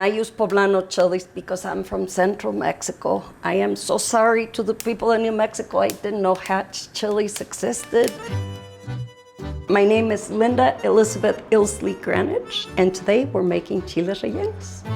I use poblano chilies because I'm from central Mexico. I am so sorry to the people in New Mexico. I didn't know hatch chilies existed. My name is Linda Elizabeth Ilsley Greenwich, and today we're making chile rellenos.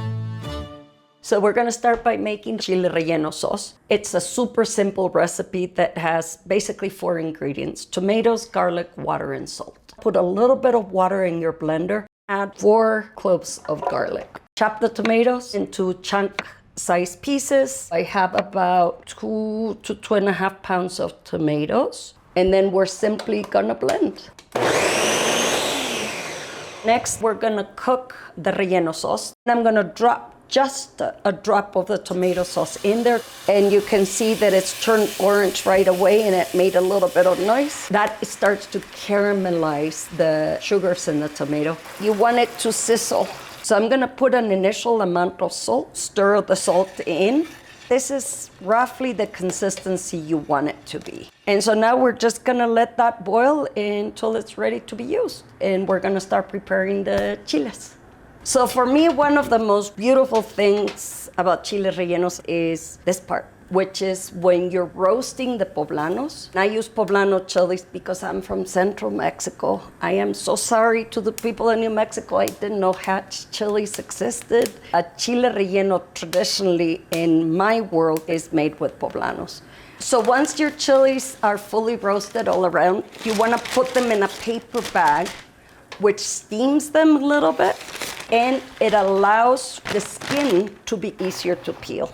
So we're gonna start by making chile relleno sauce. It's a super simple recipe that has basically 4 ingredients: tomatoes, garlic, water, and salt. Put a little bit of water in your blender. Add 4 cloves of garlic. Chop the tomatoes into chunk-sized pieces. I have about 2 to 2.5 pounds of tomatoes. And then we're simply gonna blend. Next, we're gonna cook the relleno sauce. I'm gonna drop just a drop of the tomato sauce in there. And you can see that it's turned orange right away and it made a little bit of noise. That starts to caramelize the sugars in the tomato. You want it to sizzle. So I'm gonna put an initial amount of salt, stir the salt in. This is roughly the consistency you want it to be. And so now we're just gonna let that boil until it's ready to be used. And we're gonna start preparing the chiles. So for me, one of the most beautiful things about chile rellenos is this part, which is when you're roasting the poblanos. I use poblano chilies because I'm from central Mexico. I am so sorry to the people in New Mexico. I didn't know hatch chilies existed. A chile relleno traditionally in my world is made with poblanos. So once your chilies are fully roasted all around, you wanna put them in a paper bag, which steams them a little bit, and it allows the skin to be easier to peel.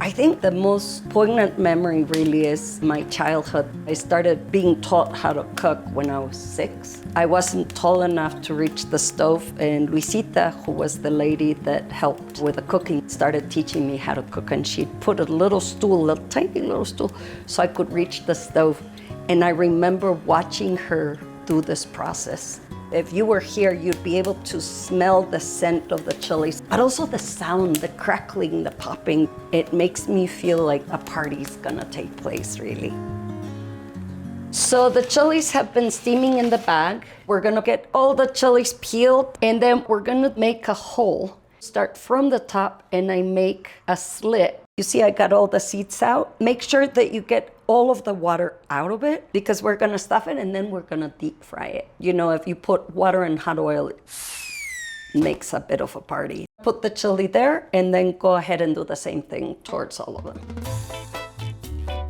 I think the most poignant memory really is my childhood. I started being taught how to cook when I was 6. I wasn't tall enough to reach the stove, and Luisita, who was the lady that helped with the cooking, started teaching me how to cook, and she'd put a little stool, a tiny little stool, so I could reach the stove. And I remember watching her do this process. If you were here, you'd be able to smell the scent of the chilies, but also the sound, the crackling, the popping. It makes me feel like a party's gonna take place, really. So the chilies have been steaming in the bag. We're gonna get all the chilies peeled, and then we're gonna make a hole. Start from the top, and I make a slit. You see, I got all the seeds out. Make sure that you get all of the water out of it, because we're gonna stuff it and then we're gonna deep fry it. You know, if you put water and hot oil, it makes a bit of a party. Put the chili there and then go ahead and do the same thing towards all of them.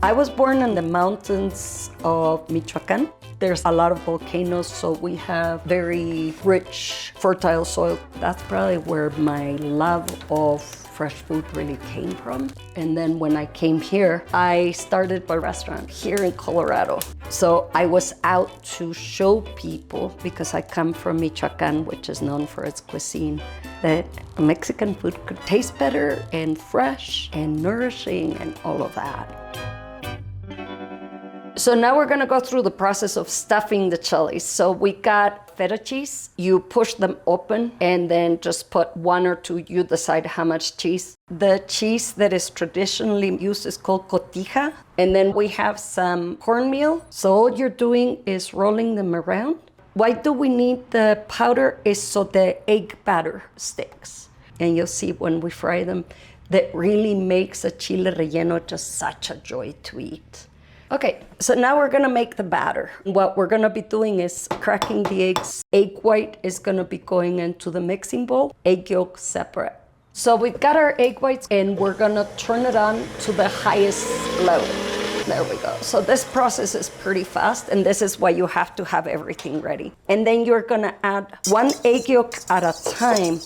I was born in the mountains of Michoacan. There's a lot of volcanoes, so we have very rich, fertile soil. That's probably where my love of fresh food really came from. And then when I came here, I started a restaurant here in Colorado. So I was out to show people, because I come from Michoacan, which is known for its cuisine, that Mexican food could taste better and fresh and nourishing and all of that. So now we're gonna go through the process of stuffing the chilies. So we got feta cheese. You push them open and then just put 1 or 2, you decide how much cheese. The cheese that is traditionally used is called cotija. And then we have some cornmeal. So all you're doing is rolling them around. Why do we need the powder? Is so the egg batter sticks. And you'll see when we fry them, that really makes a chile relleno just such a joy to eat. Okay, so now we're gonna make the batter. What we're gonna be doing is cracking the eggs. Egg white is gonna be going into the mixing bowl, egg yolk separate. So we've got our egg whites and we're gonna turn it on to the highest level. There we go. So this process is pretty fast, and this is why you have to have everything ready. And then you're gonna add 1 egg yolk at a time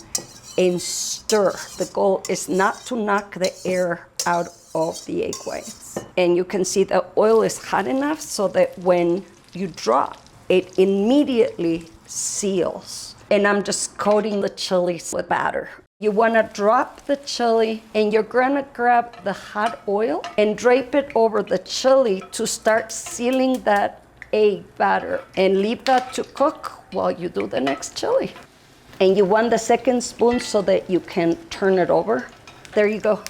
and stir. The goal is not to knock the air out of the egg whites. And you can see the oil is hot enough so that when you drop, it immediately seals. And I'm just coating the chilies with batter. You wanna drop the chili and you're gonna grab the hot oil and drape it over the chili to start sealing that egg batter, and leave that to cook while you do the next chili. And you want the second spoon so that you can turn it over. There you go.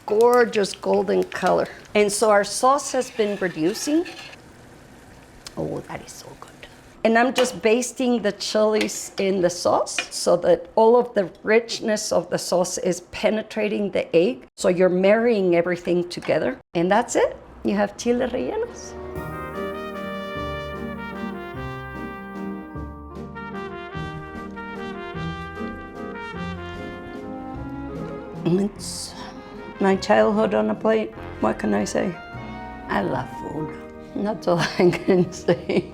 Gorgeous golden color. And so our sauce has been reducing. Oh, that is so good. And I'm just basting the chilies in the sauce so that all of the richness of the sauce is penetrating the egg. So you're marrying everything together. And that's it. You have chile rellenos. It's my childhood on a plate. What can I say? I love food. That's all I can say.